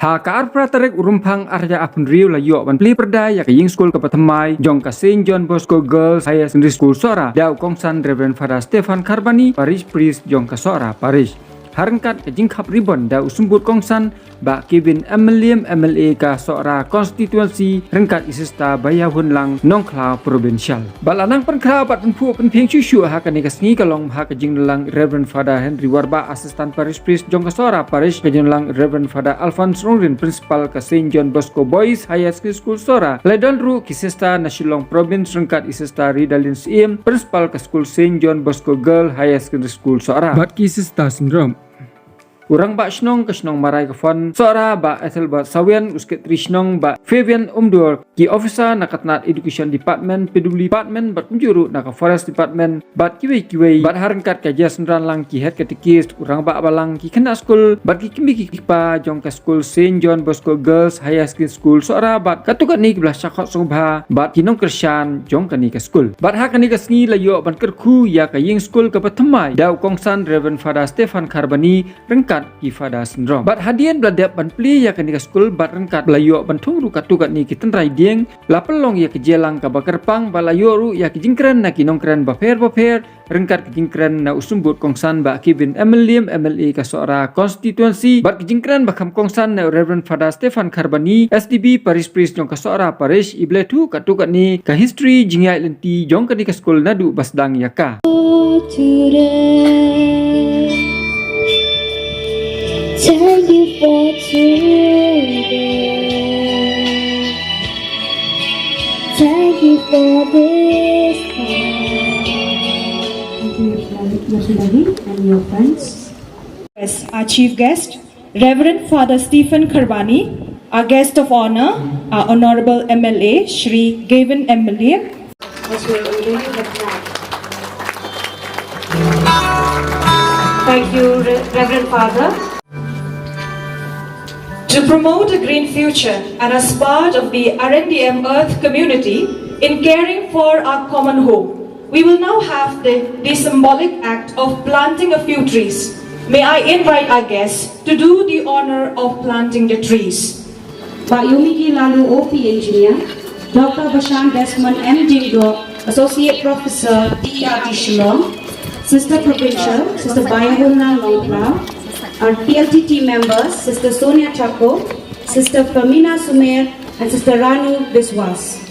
Hakar pratarek urumpang arja apun riu la yo ban pli perdai ya ying school kapatamai jong ka St. John Bosco Girls Higher Secondary School Sora dau kongsan Reverend Father Stephen Kharbani Parish Priest jong ka Sora Parish harangkat ke jingkap ribon dau sumbut kongsan ba Kevin Emilium MLA ka Sora Constituency rengkat isista Bayah Hunlang Nongkla Provincial balanang penkra bat penpu penpiang cucu hakani kasni kalong hak jing lang Reverend Father Henry Warba Assistant Parish Priest jong ka Sora Parish kejing lang Reverend Father Alphonse Rongrin Principal ka St. John Bosco Boys Higher Secondary School Sora ledon ru kisista Nasilong Province rengkat isista Ridalin Siem Principal ka School St. John Bosco Girl Higher Secondary School Sora bat kisista syndrome Urang ba snong ke snong marai ke fon Sora ba ethel ba sawian usket tri snong ba Fabian Umdur ki officer nakatnat education department PW department bat penjuru nak forest department bat kiwe bat harangkat ka jasendran lang ki head ketikis urang ba balang ki kena school bat ki kimi ki pa jong ka school St. John Bosco Girls Higher Secondary School Sora bat katukat ni belah syakot subha bat kinong kersan jong ka ni ka school bat hak ni ka sngi layo ban kerku ya ka ying school ka patamai dau kongsan Reverend Father Stephen Kharbani rengkat Ifada syndrome. Bat hadian beladap ban pli ya kenika school bat rengkat belayo ban tungru katukat ni kiten rai dieng la pelong ya kejelang ka bakerpang balayo ru ya kijingkren na kinongkren baper rengkat kijingkren na usumbut kongsan ba Kevin Emilium MLA ka Sora Constituency bat kijingkren bakam kongsan na Reverend Father Stephen Kharbani SDB Parish Priest jong ka Sora Parish ibletu katukat ni ka history jingai lenti jong kenika school nadu basdang yaka. Thank you for today. Thank you for this time. And your friends. Yes, our chief guest, Reverend Father Stephen Kharbani, our guest of honor, our Honorable MLA, Shri Kevin MLA. Thank you, Reverend Father. To promote a green future and as part of the RNDM Earth community in caring for our common home, we will now have the symbolic act of planting a few trees. May I invite our guests to do the honor of planting the trees. Pak Yumiki Lalu OP Engineer, Dr. Bashan Desmond M. Jingdo, Associate Professor TRT Shillong, Sister Provincial, Sister Bayahuna Longkla, our PLT team members, Sister Sonia Chako, Sister Famina Sumer, and Sister Ranu Biswas.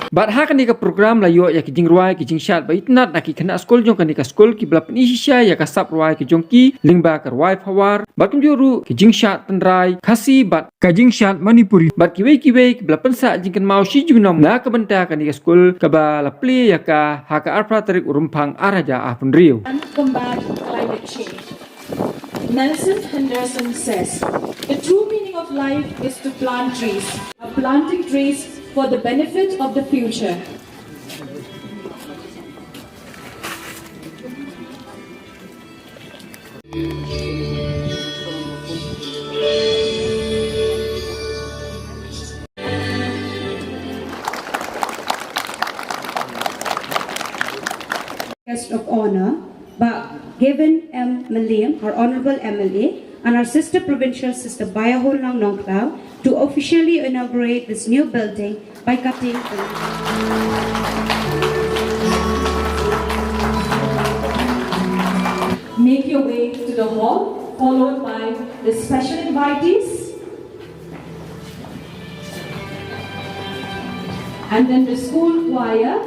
Bat hak ni ka program layo ya kijing ruai kijing syat ba itnat nak kena school jong ka school ki bla penisha ya ka sap ruai ki jong ki lingba ka ruai phawar bat juru kijing syat tenrai khasi bat kajing syat manipuri bat kiwe bla pensa jingkan mau si junom na ka benta ka ni school ka ba la pli ya ka haka arpra tarik urumpang araja apun riu And combat climate change. Nelson Henderson says, the true meaning of life is to plant trees. Planting trees for the benefit of the future. Guest of honor, Kevin M. Milium, our Honorable MLA, and our sister provincial, Sister Bayahunlang Nongkla, to officially inaugurate this new building by cutting the... Make your way to the hall, followed by the special invitees, and then the school choir.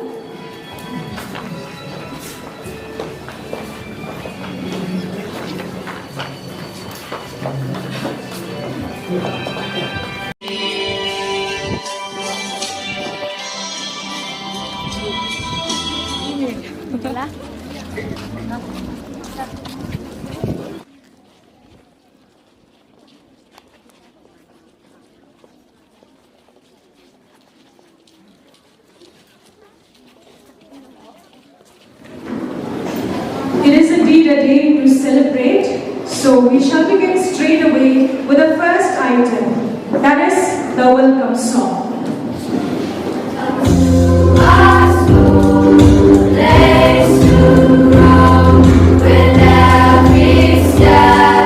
It is indeed a day to celebrate, so we shall begin straight away with the first item, that is the welcome song. Let's go with every step.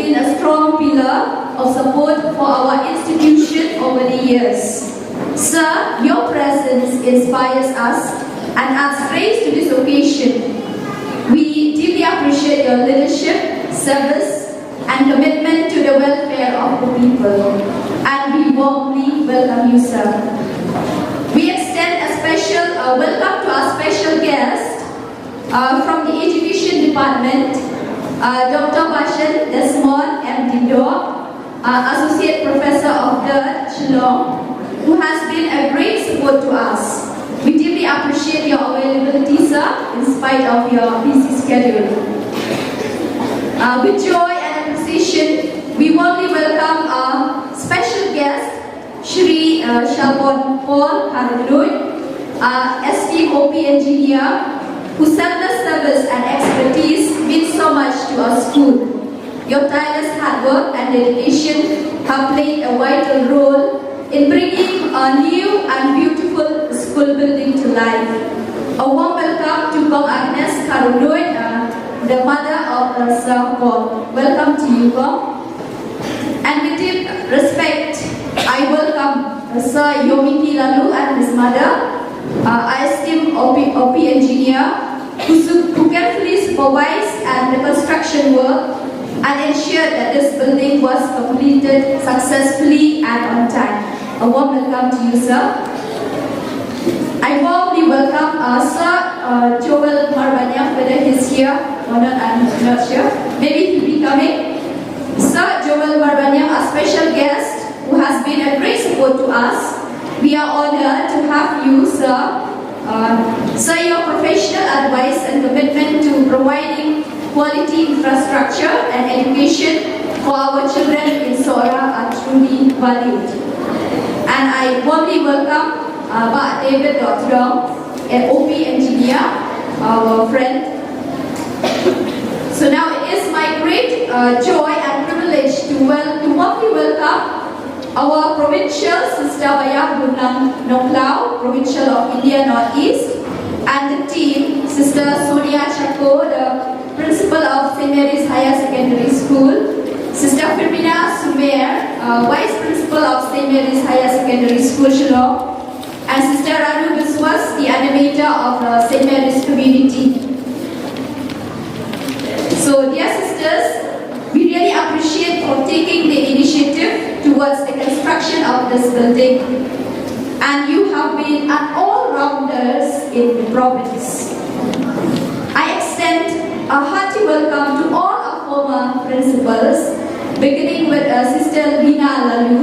been a strong pillar of support for our institution over the years. Sir, your presence inspires us and adds grace to this occasion. We deeply appreciate your leadership, service, and commitment to the welfare of the people. And we warmly welcome you, sir. We extend a special welcome to our special guest from the Education Department, Dr. 𝗦𝗫𝗬𝗠, Associate Professor of 𝗕 Shillong, who has been a great support to us. We deeply appreciate your availability, sir, in spite of your busy schedule. With joy and appreciation, we warmly welcome our special guest, 𝗕ance𝗫𝗏𝗀𝗀𝗀𝗀, esteemed OP engineer, whose selfless service and expertise mean so much to our school. Your tireless hard work and dedication have played a vital role in bringing a new and beautiful school building to life. A warm welcome to Kong Agnes Karundoid, the mother of Sir Kong. Welcome to you, Kong. And with deep respect, I welcome Sir Yomithi Lalu and his mother. I esteem OP engineer who carefully supervised and the construction work and ensured that this building was completed successfully and on time. A warm welcome to you, sir. I warmly welcome Sir 𝗕𝗏𝗦𝗲𝗀𝗀𝗀𝗀, whether he's here or not, I'm not sure. Maybe he'll be coming. Sir 𝗕𝗏𝗦𝗲𝗀𝗀𝗀𝗀, our special guest who has been a great support to us. We are honored to have you, sir. Sir, your professional advice and commitment to providing quality infrastructure and education for our children in Sora are truly valued. And I warmly welcome 𝗦𝗫𝗬𝗀𝗀𝗀𝗀, an OP engineer, our friend. So now it is my great joy and privilege to warmly welcome our provincial, Sister Bayah-Gunang-Nongklau, provincial of India Northeast, and the team, Sister Sonia Chako, the principal of St. Mary's Higher Secondary School, Sister Firmina Sumer, vice principal of St. Mary's Higher Secondary School, Shillong, and Sister Ranu Biswas, the animator of St. Mary's community. So, dear sisters, we really appreciate for taking the initiative towards the construction of this building. And you have been an all-rounders in the province. I extend a hearty welcome to all our former principals, beginning with Sister Lina Lalu.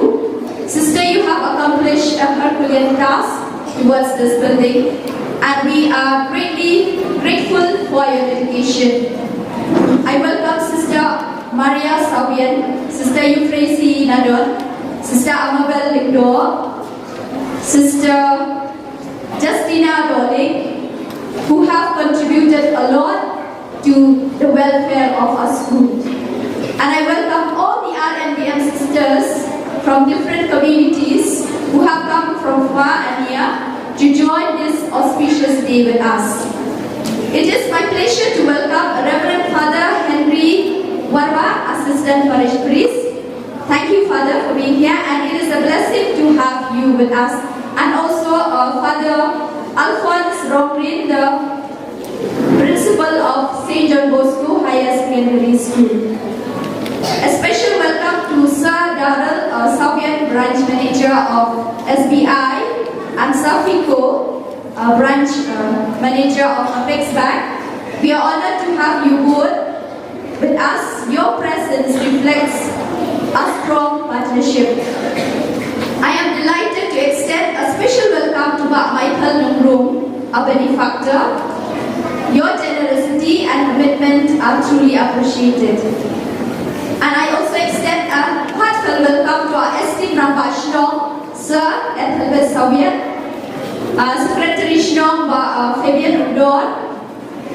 Sister, you have accomplished a Herculean task towards this building, and we are greatly grateful for your dedication. I welcome Sister Maria Sawian, Sister Euphrasie Nadon, Sister Amabel Lingdor, Sister Justina Doling, who have contributed a lot to the welfare of our school. And I welcome all the RNDM sisters from different communities who have come from far and near to join this auspicious day with us. It is my pleasure to welcome Reverend Father Henry Warwa, Assistant Parish Priest. Thank you, Father, for being here, and it is a blessing to have you with us. And also Father Alphonse Rongrin, the principal of St. John Bosco Higher Secondary School. A special welcome to Sir Darrell Sawian, Branch Manager of SBI, and Sir Fico, Branch Manager of Apex Bank. We are honored to have you both with us. Your presence reflects a strong partnership. I am delighted to extend a special welcome to 𝗦𝗫𝗀𝗀𝗠, a benefactor. Your generosity and commitment are truly appreciated. And I also extend a heartfelt welcome to our esteemed Rampak Shnong, Sir 𝗕𝗿𝗀𝗀𝗀𝗀, Secretary Shnong Fabian Udon,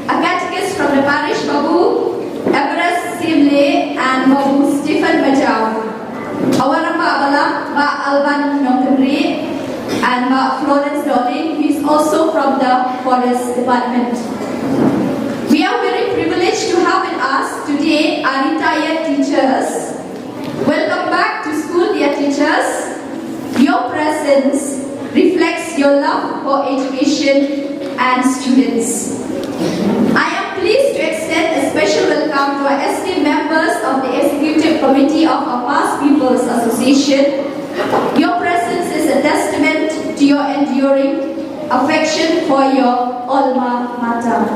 a catechist from the parish Babu Everest Simle and Babu Stephen Bajau, our Rampak Balam Alban Nongkemri, and Florence Dolling, who is also from the Forest Department. We are very privileged to have with us today our retired teachers. Welcome back to school, dear teachers. Your presence reflects your love for education and students. I am pleased to extend a special welcome to our esteemed members of the Executive Committee of our Past People's Association. Your presence is a testament to your enduring affection for your alma mater.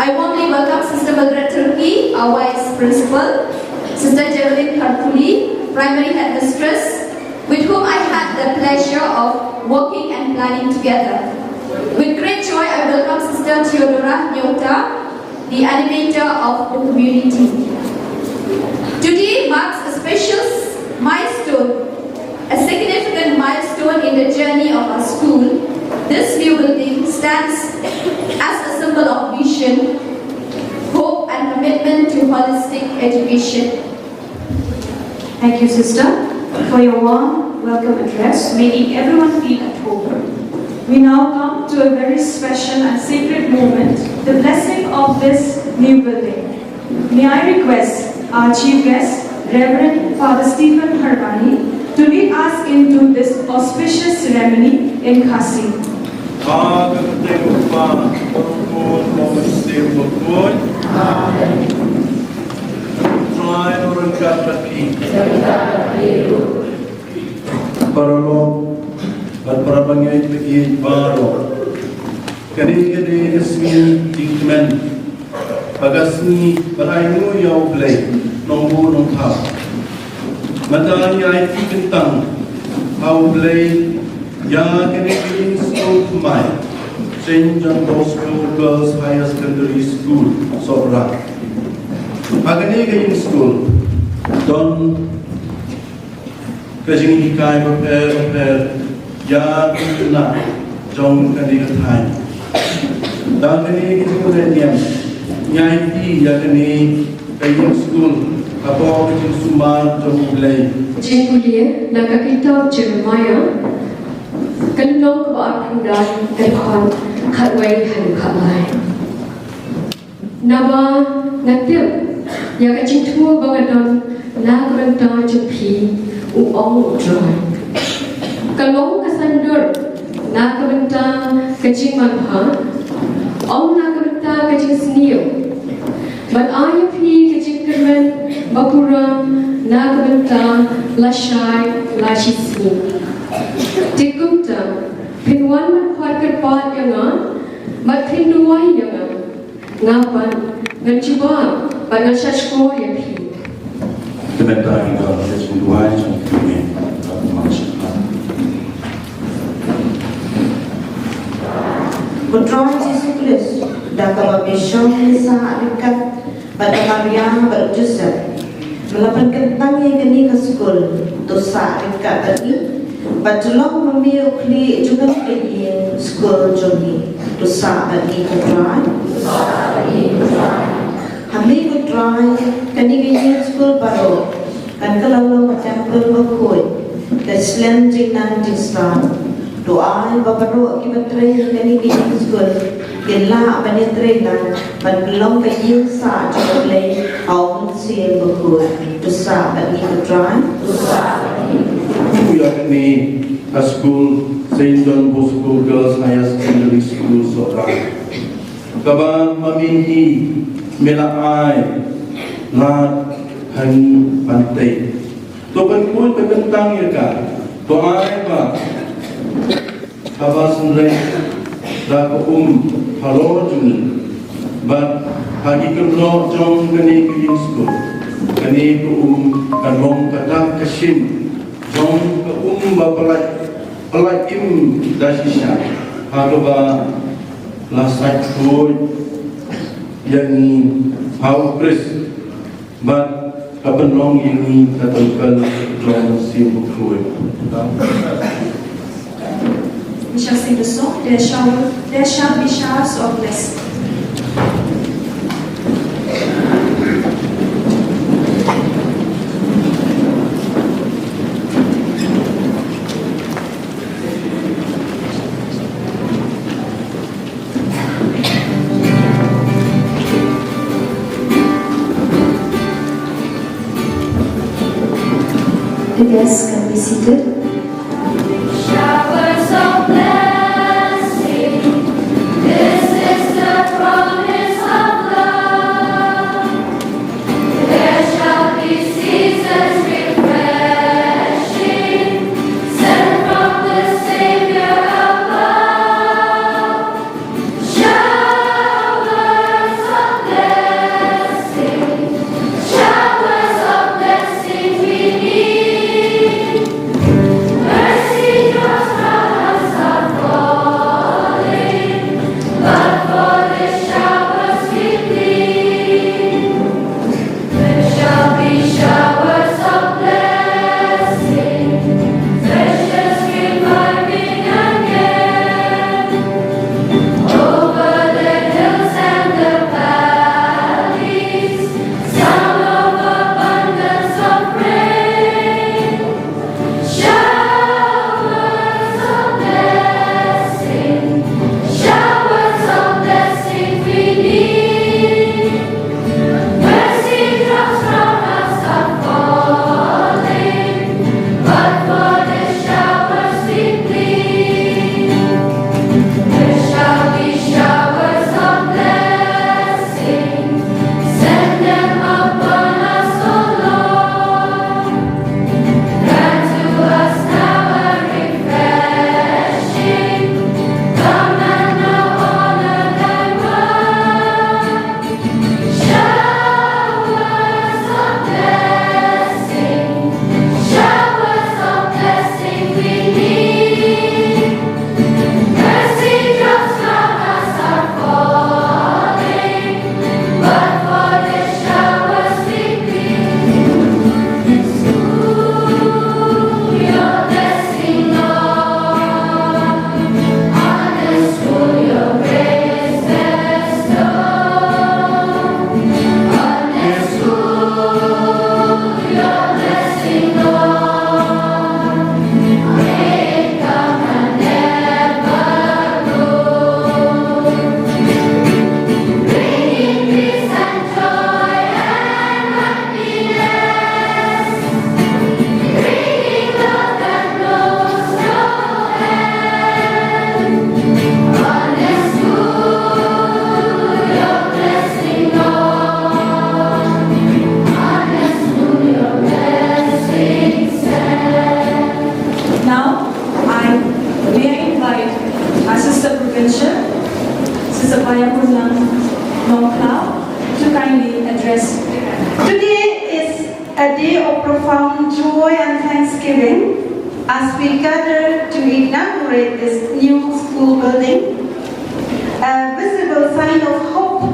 I warmly welcome Sister 𝗦𝗫𝗀𝗀𝗀𝗀, our Vice Principal, Sister J. Karthuli, Primary Headmistress, with whom I had the pleasure of working and planning together. With great joy, I welcome Sister Theodora Nyota, the animator of the community. Today marks a special milestone, a significant milestone in the journey of our school. This new building stands as a symbol of vision, hope and commitment to holistic education. Thank you, Sister, for your warm welcome address, making everyone feel at home. We now come to a very special and sacred moment, the blessing of this new building. May I request our Chief Guest, Reverend Father Stephen Kharbani, to lead us into this auspicious ceremony in 𝗥𝗡𝗃. at para bangay baro kani resmi dikmen pagasni parainu yau play nongbu nongha matani ai tikentang au play ya kani in school mai St. John Bosco Girls Higher Secondary School Sora agani in school don kajing hikai per ya na jong kani kathai dan kani school niam nyai ti ya kani kajing school apo kajing sumar jong play Jekulie na kakita Jeremiah kanlong ba kundan ekon khatwai han khalai naba ngatim ya kajing thua bangadon na kuranta jephi u ong droi kalong kasandur na kuranta kajing manha ong na kuranta kajing snio but ayaphi kajing kermen bapuram na kuranta lashai lashisi tikumta pinwan man kwarkat pat yanga mat pinduwai yanga ngapan nganchiba panashashko yaphi sebentar hingga sesungguhnya dua sungguhnya maksudnya Putra Yesus Kristus dapat bersama Isa dekat pada Maria berjusah melapan kentang yang kini ke sekolah dosa dekat tadi Batulong memilih kli juga kli sekolah jogi dosa tadi putra Kami putra kini kini sekolah baru kan kalau temple berkoi keslen jinan jistan doa baparu kibatrai kini kini sekolah kela abanitre dan belum kayu sa jogi au siel berkoi dosa tadi putra ya kini school St. John Bosco Girls Higher Secondary School Sora kaban maminhi melaai lat hangi pantai to ban koi kentang ya ka to ai ba kaban sunrai halo juni, but hagi kemlo jong kani kiying school, kani kanong kata kasim, jong bapalai dasisya, hagoba lasak tuh yang how pres, but kapenong ini katongkal jong sibuk tuh. We shall sing the song, There shall be showers of blessing. The guests can be seated. Showers of blessing, this is the promise of love. There shall be seasons refreshing, sent from the Savior above. Showers of blessing we need. Mercy drops from us are falling, but for the showers we plead. There shall be showers of blessing, precious reviving again, over the hills and the valleys, sound of abundance of rain. Showers of blessing we need. Mercy drops from us are falling, but for the showers we plead. There shall be showers of blessing, send them upon us, O Lord. Grant to us now a refreshing, come and now honor thy word. Showers of blessing we need. Mercy drops from us are falling, but for the showers we plead. School your blessing, Lord, on the school your grace bestow. On the school your blessing, Lord, may it come and never go. Bringing peace and joy and happiness, bringing love that knows no end. On the school your blessing, Lord, on the school your blessing send. Now, may I invite our Sister Provincial, Sister 𝗦𝗫𝗀𝗀𝗀𝗀, to kindly address the gathering. Today is a day of profound joy and thanksgiving as we gather to inaugurate this new school building, a visible sign of hope,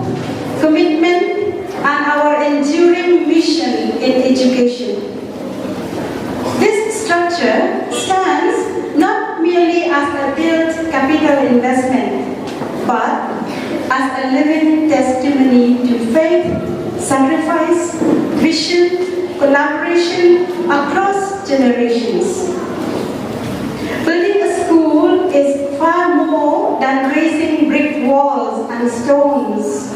commitment, and our enduring mission in education. This structure stands not merely as a built capital investment, but as a living testimony to faith, sacrifice, vision, collaboration across generations. Building a school is far more than raising brick walls and stones.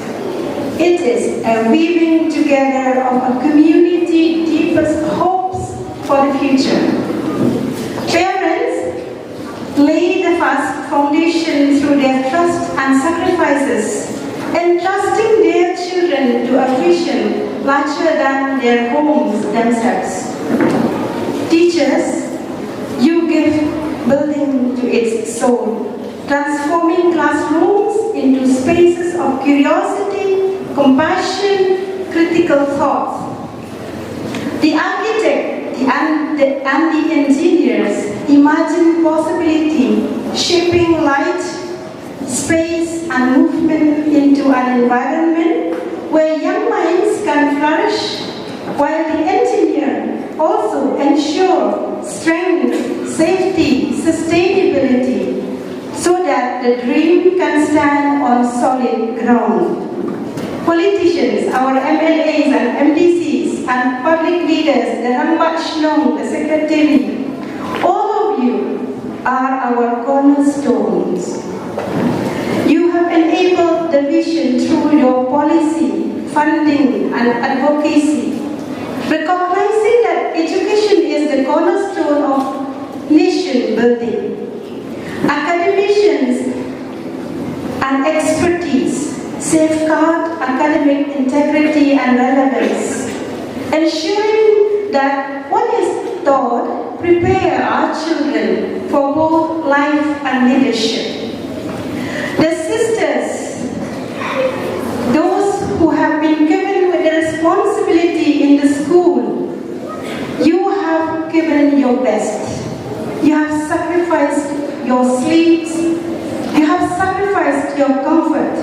It is a weaving together of a community's deepest hopes for the future. Parents lay the first foundation through their trust and sacrifices, entrusting their children to a vision larger than their homes themselves. Teachers, you give building to its soul, transforming classrooms into spaces of curiosity, compassion, critical thought. The architect and the engineers imagine possibility, shaping light, space, and movement into an environment where young minds can flourish, while the engineer also ensure strength, safety, sustainability, so that the dream can stand on solid ground. Politicians, our MLAs and MDCs and public leaders, the 𝗦𝗏𝗏𝗏, the secretary, all of you are our cornerstones. You have enabled the vision through your policy, funding and advocacy, recognizing that education is the cornerstone of nation building. Academicians and expertise safeguard academic integrity and relevance, ensuring that what is taught prepare our children for both life and leadership. The sisters, those who have been given with the responsibility in the school, you have given your best. You have sacrificed your sleeps, you have sacrificed your comfort,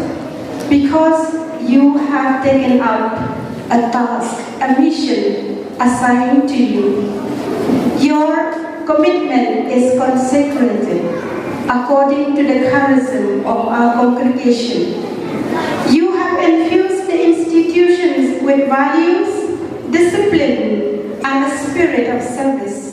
because you have taken up a task, a mission assigned to you. Your commitment is consecrated according to the charism of our congregation. You have infused the institutions with values, discipline, and a spirit of service.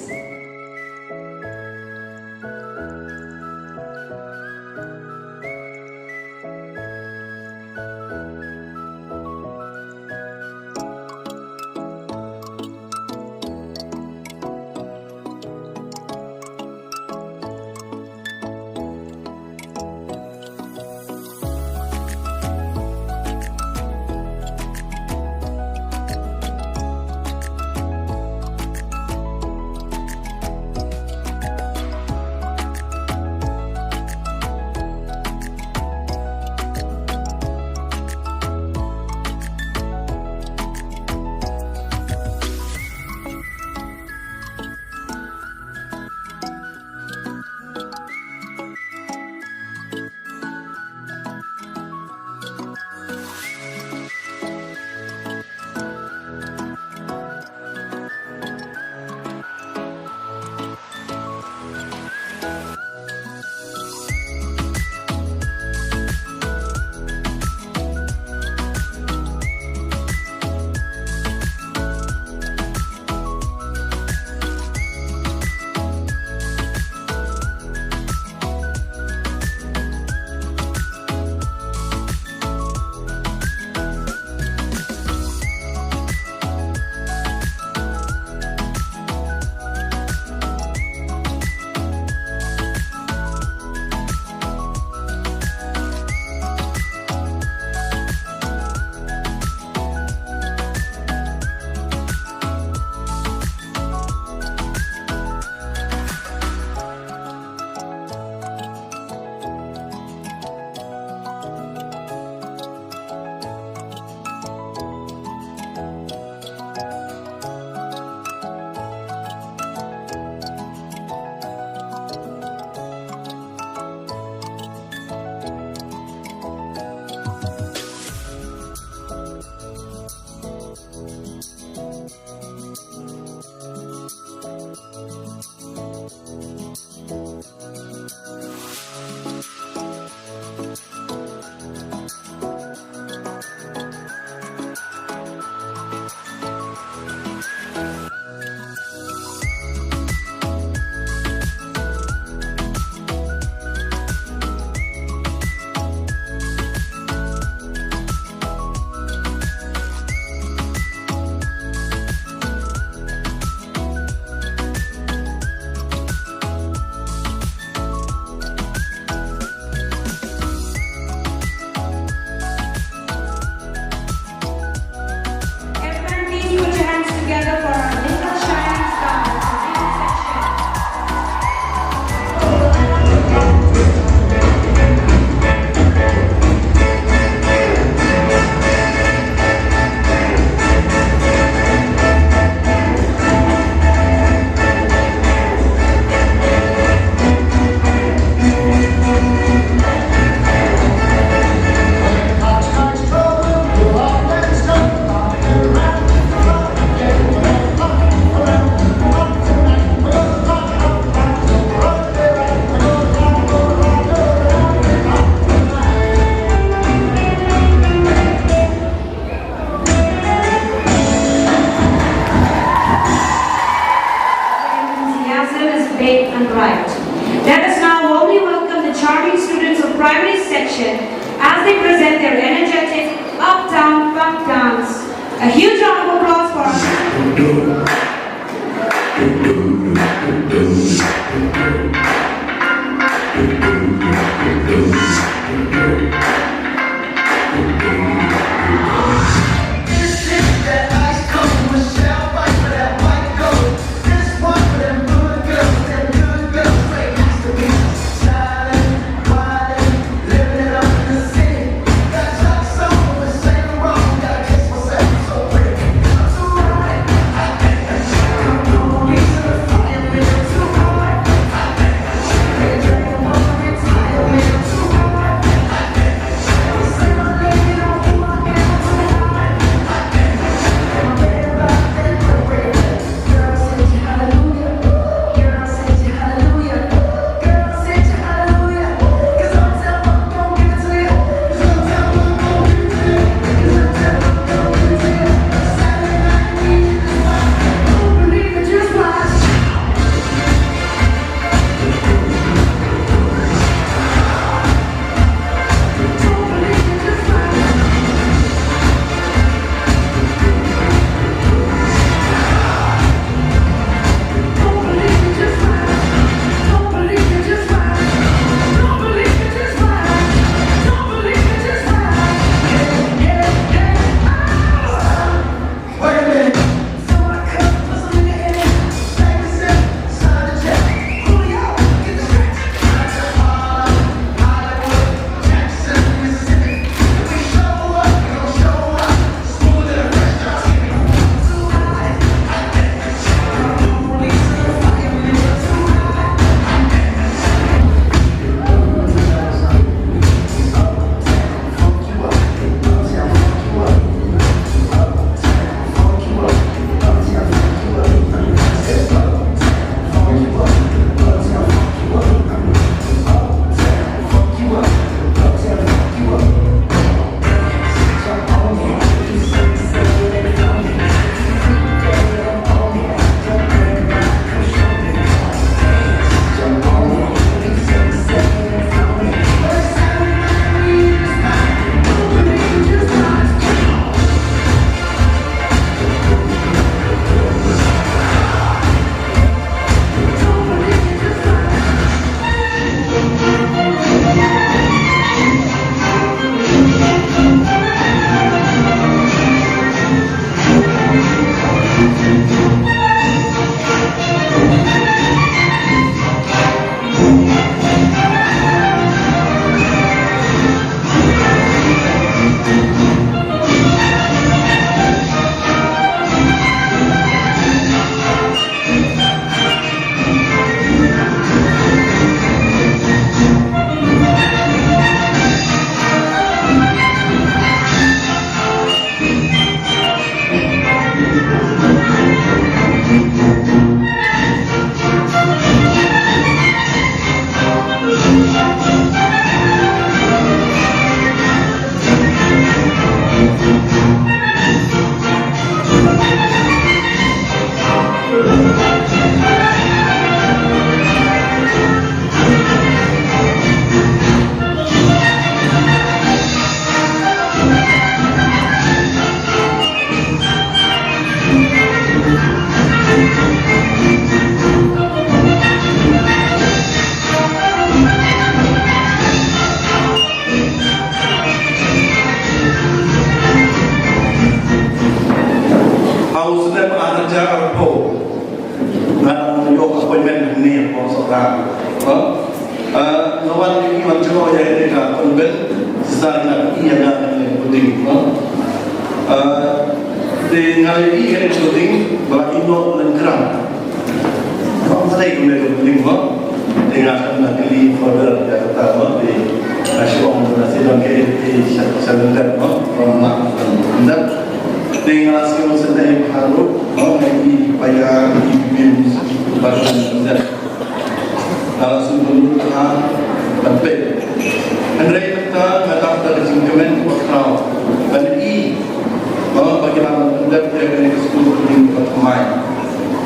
section as they present their energetic up-down funk dance. A huge round of applause for us.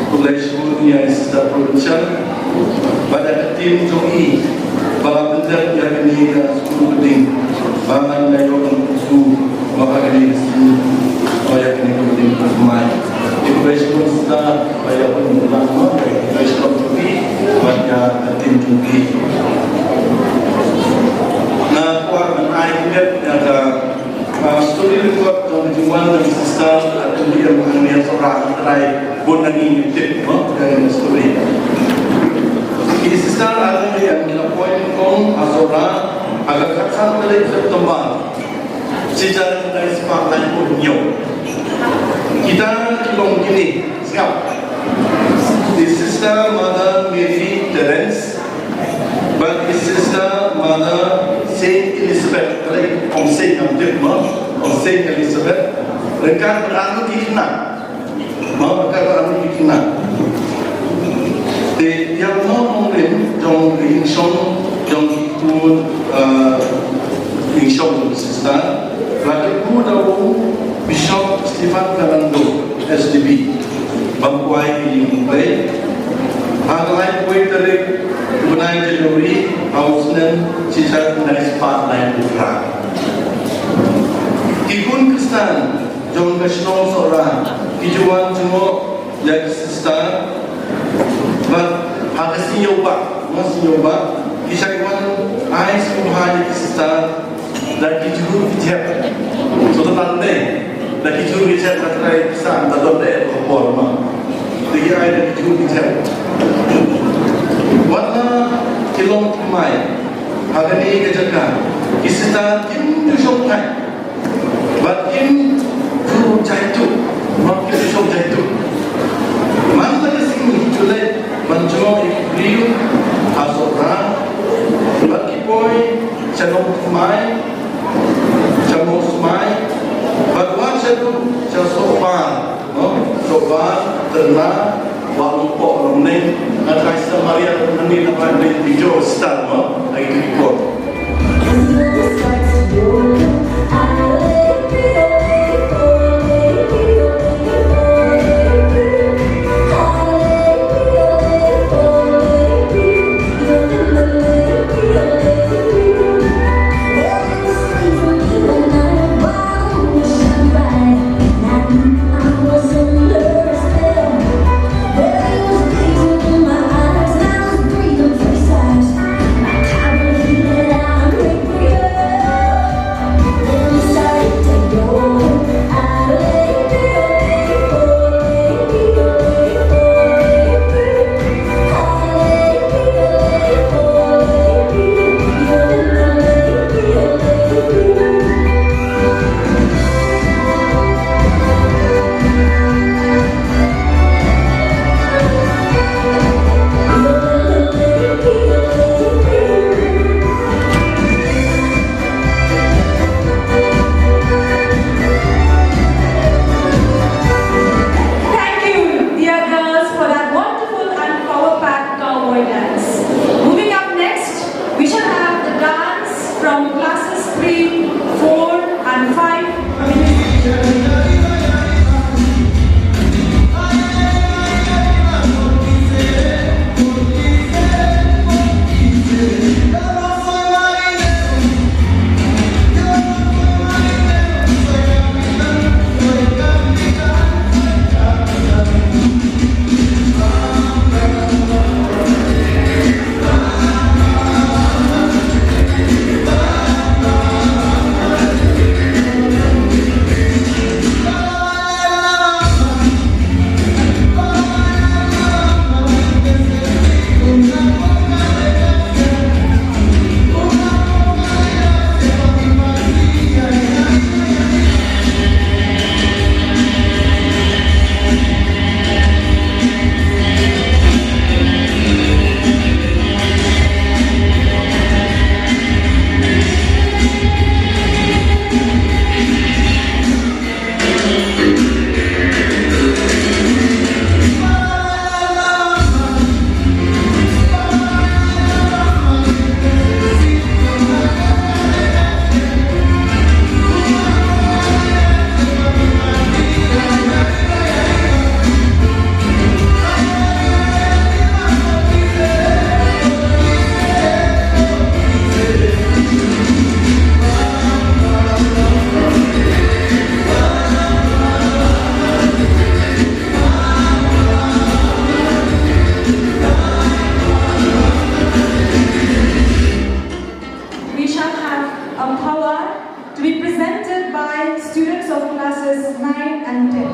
Tulis punya provincial pada tim 𝗕 Bala penjat yang ini school penting. Bangan layokan school bahagi school. Yang ini penting semai. Education sudah bayar pengulangan. Education juga banyak tim juga. Nah, kuat menaikkan ada studi rekod yang dijual dan sistem atau dia mengenai seorang terai bukan ini tip dari studi. Ini sistem ada yang dilakukan kong asora agak kacang dari September. Sejarah dari sepak lain pun nyok. Kita belum gini siap. The sister mother Mary Terence, but his sister mother Saint Elizabeth, like on Saint Elizabeth, mereka beranu dikenal, mereka beranu dikenal. Yang mungkin jong Inshong sister, lagi muda Bishop Stephen Karando, SDB, bangkuai di Mumbai. Hangai kuih terik benai Januari, Ausnen, sisa benai spotlight putra. Ikun Kristen, John National seorang, kijuan semua yang sister, but hagasi nyoba, kisah ais kumhani sister, dan kijuru kijep, so tante, dan kijuru kijep katrai pisang, atau deh kopor mah. Jadi ada kijuru kijep. Warna kilom mai, hagani kejaga, kisah kim disongkai, but kim tu jaitu, makin disong jaitu. Mana sini julai, mencong ikriu, asora, bagi boy, cenong mai, cemos mai, baguan sedu, cesopan, sopan, tenang. Walau pok orang ada kisah Maria ni dapat video start lagi tu ikut. 𝗕𝗏 to be presented by students of classes 9 and 10.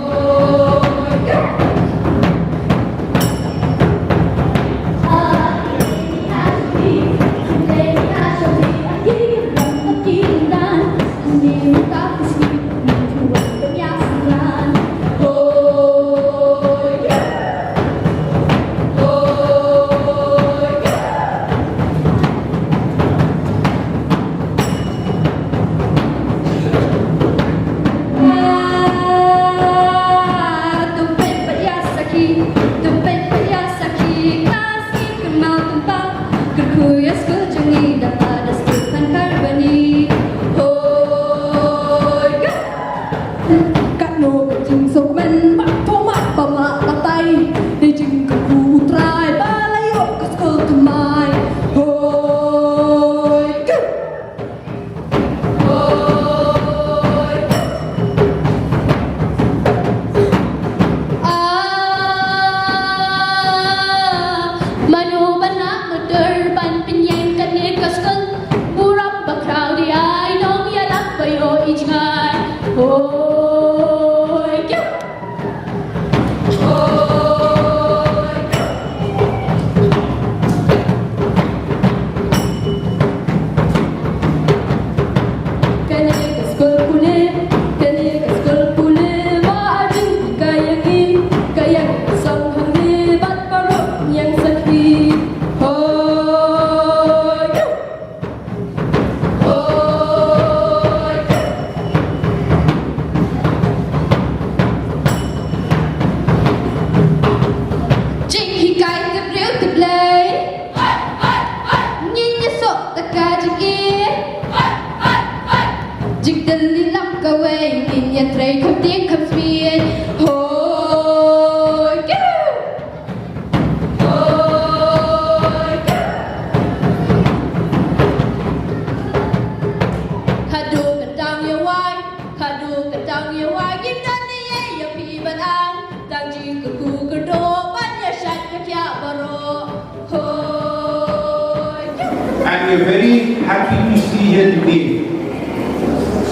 And we're very happy to see here today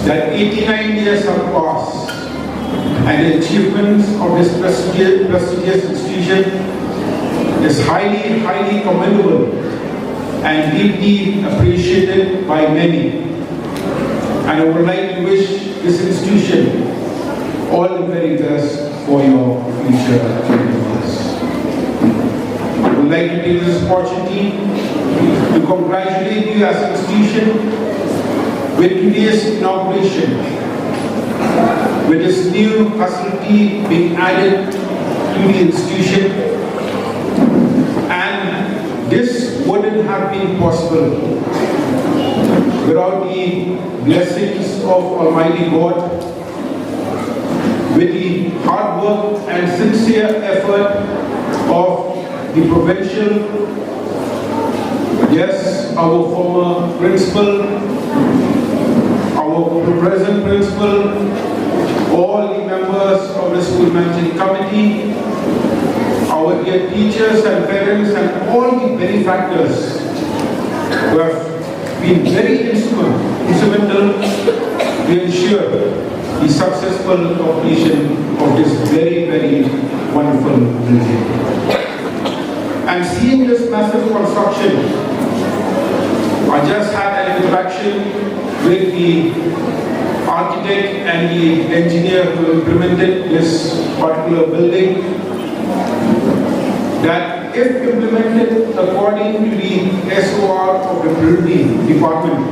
that 89 years have passed and the achievements of this prestigious institution is highly commendable and deeply appreciated by many. And I would like to wish this institution all the very best for your future endeavors. I would like to take this opportunity to congratulate you as an institution with today's inauguration, with this new facility being added to the institution. And this wouldn't have been possible without the blessings of Almighty God, with the hard work and sincere effort of the provincial, yes, our former principal, our present principal, all the members of the school management committee, our dear teachers and parents, and all the benefactors who have been very instrumental to ensure the successful completion of this very wonderful building. And seeing this massive construction, I just had an interaction with the architect and the engineer who implemented this particular building, that if implemented according to the SOR of the building department,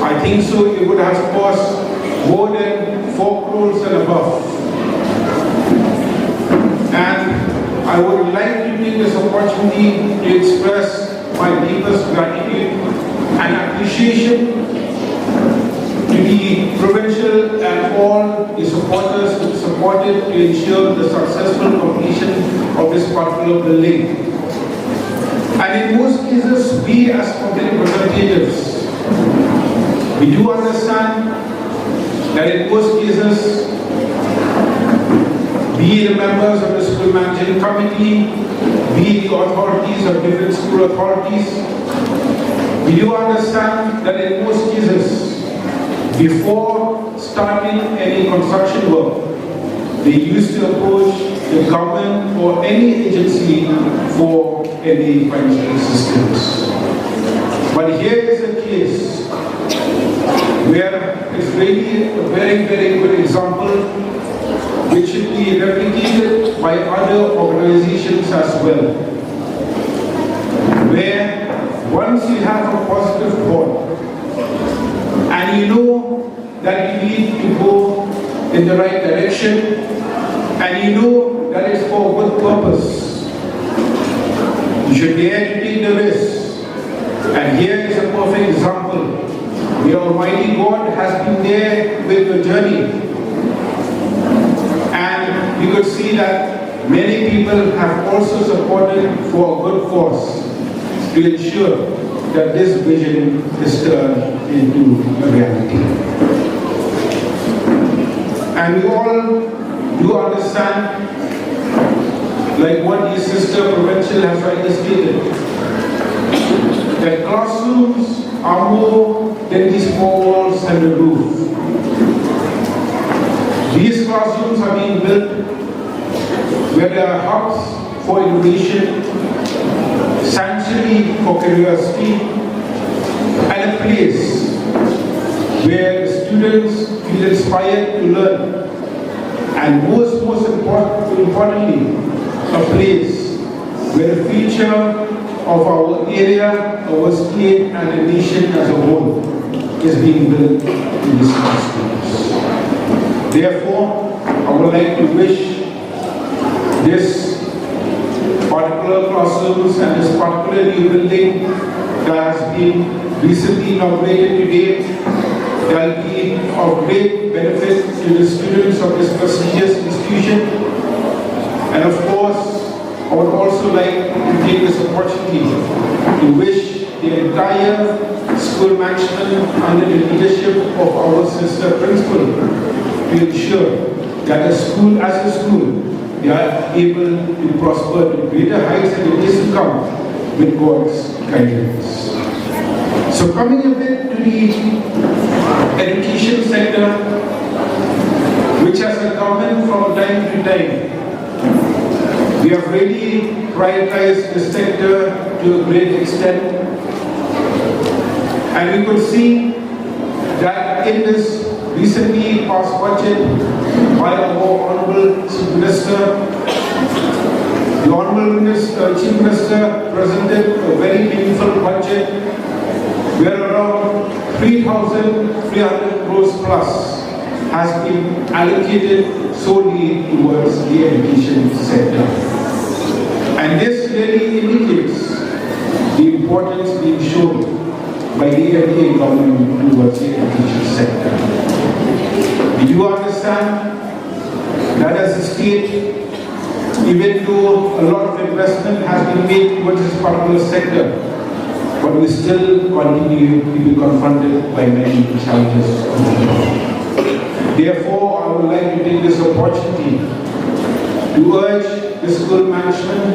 I think so it would have cost more than 4 crores and above. And I would like to take this opportunity to express my deepest gratitude and appreciation to the provincial and all the supporters who supported to ensure the successful completion of this particular building. And in most cases, we as public representatives, we do understand that in most cases, be the members of the school management committee, be the authorities of different school authorities, we do understand that in most cases, Before starting any construction work, they used to approach the government or any agency for any financial assistance. But here is a case where it's really a very, very good example which should be replicated by other organizations as well. Where once you have a positive thought and you know that you need to go in the right direction and you know that it's for a good purpose, you should dare to take the risk. And here is a perfect example. The Almighty God has been there with your journey. And we could see that many people have also supported for a good cause to ensure that this vision is turned into a reality. And we all do understand, like what the Sister Provincial has rightly stated, that classrooms are more than these four walls and the roof. These classrooms are being built where there are hubs for innovation, sanctuary for curiosity, and a place where the students feel inspired to learn. And most importantly, a place where the future of our area, our state, and the nation as a whole is being built in these classrooms. Therefore, I would like to wish this particular classrooms and this particular new building that has been recently inaugurated today, that will be of great benefit to the students of this prestigious institution. And of course, I would also like to take this opportunity to wish the entire school management under the leadership of our sister principal to ensure that the school as a school, they are able to prosper to greater heights in the days to come with God's guidance. So coming a bit to the education sector, which as a government from time to time, we have really prioritized the sector to a great extent. And we could see that in this recently passed budget by our Honorable Chief Minister, the Honorable Chief Minister presented a very meaningful budget where around 3,300 crores plus has been allocated solely towards the education sector. And this really indicates the importance being shown by the MDA government towards the education sector. We do understand that as a state, even though a lot of investment has been made towards this particular sector, but we still continue to be confronted by many challenges. Therefore, I would like to take this opportunity to urge the school management,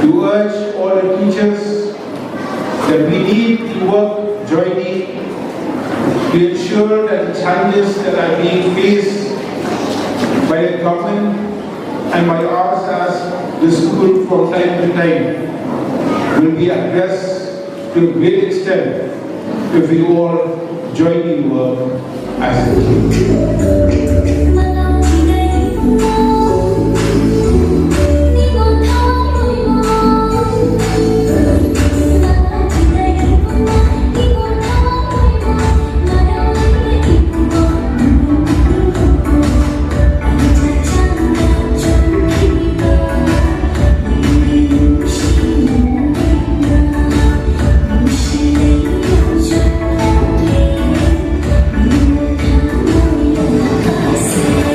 to urge all the teachers that we need to work jointly to ensure that the challenges that are being faced by the government and by us as the school from time to time will be addressed to a great extent if we all jointly work as a team. Say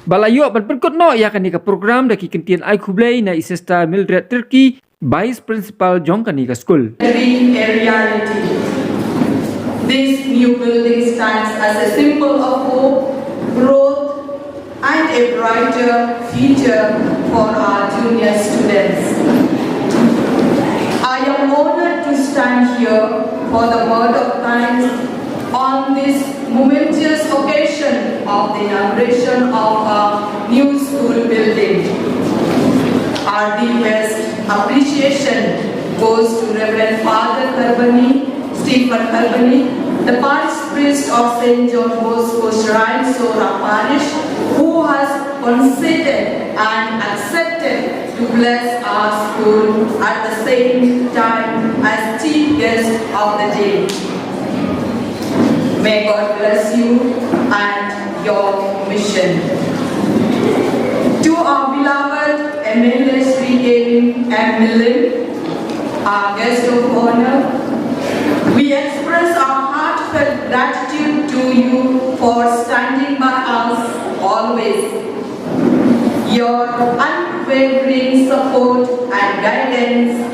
Balayo ban perkut no ya kan ka program daki kentian ai khublei na isesta Mildred Turkey Vice Principal jong kan ka school. Dream a reality. This new building stands as a symbol of hope, growth, and a brighter future for our junior students. I am honored to stand here for the word of thanks on this momentous occasion of the inauguration of our new school building. Our deepest appreciation goes to Reverend Father Stephen Kharbani, the parish priest of St. John Bosco Shrine, Sora Parish, who has considered and accepted to bless our school at the same time as chief guest of the day. May God bless you and your mission. To our beloved MLA 𝗦𝗵𝗵𝗀𝗻, our guest of honor, we express our heartfelt gratitude to you for standing by us always. Your unwavering support and guidance